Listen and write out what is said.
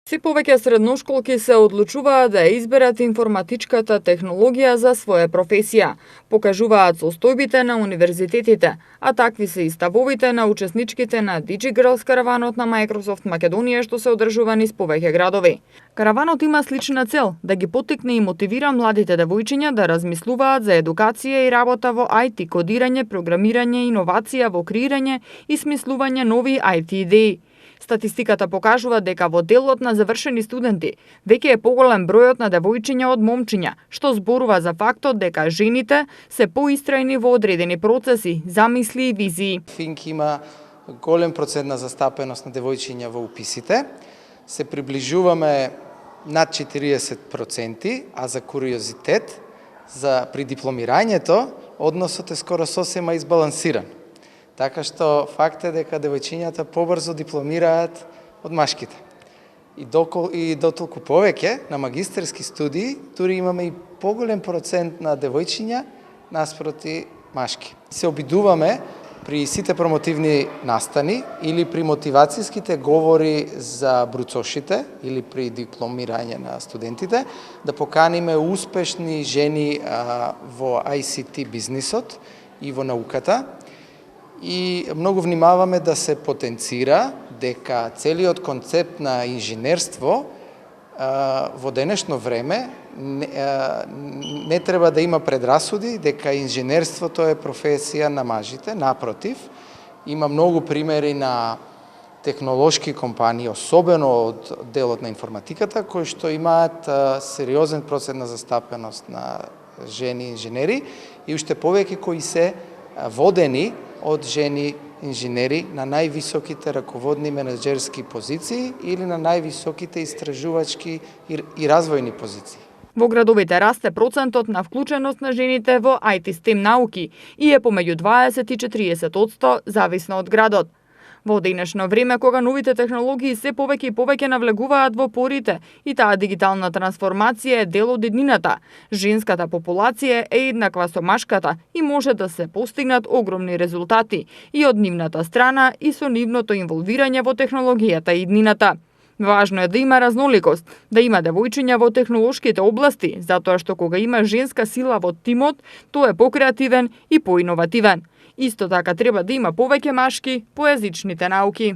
Се повеќе средношколки се одлучуваат да изберат информатичката технологија за своја професија, покажуваат состојбите на универзитетите, а такви се и ставовите на учесничките на DigiGirls караванот на Microsoft Македонија што се одржува низ повеќе градови. Караванот има слична цел да ги поттикне и мотивира младите девојчиња да размислуваат за едукација и работа во IT, кодирање, програмирање, иновација во креирање и смислување нови IT идеи. Статистиката покажува дека во делот на завршени студенти веќе е поголем бројот на девојчиња од момчиња, што зборува за фактот дека жените се поистрајни во одредени процеси, замисли и визии. Финк има голем процент на застапеност на девојчиња во уписите. Се приближуваме над 40%, а за куриозитет, при дипломирањето, односот е скоро сосема избалансиран. Така што факт е дека девојчињата побрзо дипломираат од машките. И дотолку повеќе на магистерски студии, дури имаме и поголем процент на девојчиња наспроти машки. Се обидуваме при сите промотивни настани или при мотивацијските говори за бруцошите или при дипломирање на студентите да поканиме успешни жени во ICT бизнисот и во науката. И многу внимаваме да се потенцира дека целиот концепт на инженерство во денешно време не треба да има предрасуди дека инженерството е професија на мажите. Напротив, има многу примери на технолошки компании, особено од делот на информатиката, кои што имаат сериозен процент на застапеност на жени инженери и уште повеќе кои се водени од жени инженери на највисоките раководни менеджерски позиции или на највисоките истражувачки и развојни позиции. Во градовите расте процентот на вклученост на жените во IT STEM науки и е помеѓу 20 и 40%, зависно од градот. Во денешно време, кога новите технологии се повеќе и повеќе навлегуваат во порите и таа дигитална трансформација е дел од еднината, женската популација е еднаква со машката и може да се постигнат огромни резултати и од нивната страна и со нивното инволвирање во технологијата и еднината. Важно е да има разноликост, да има девојчиња во технолошките области, затоа што кога има женска сила во тимот, тој е покреативен и поиновативен. Исто така треба да има повеќе машки по езичните науки.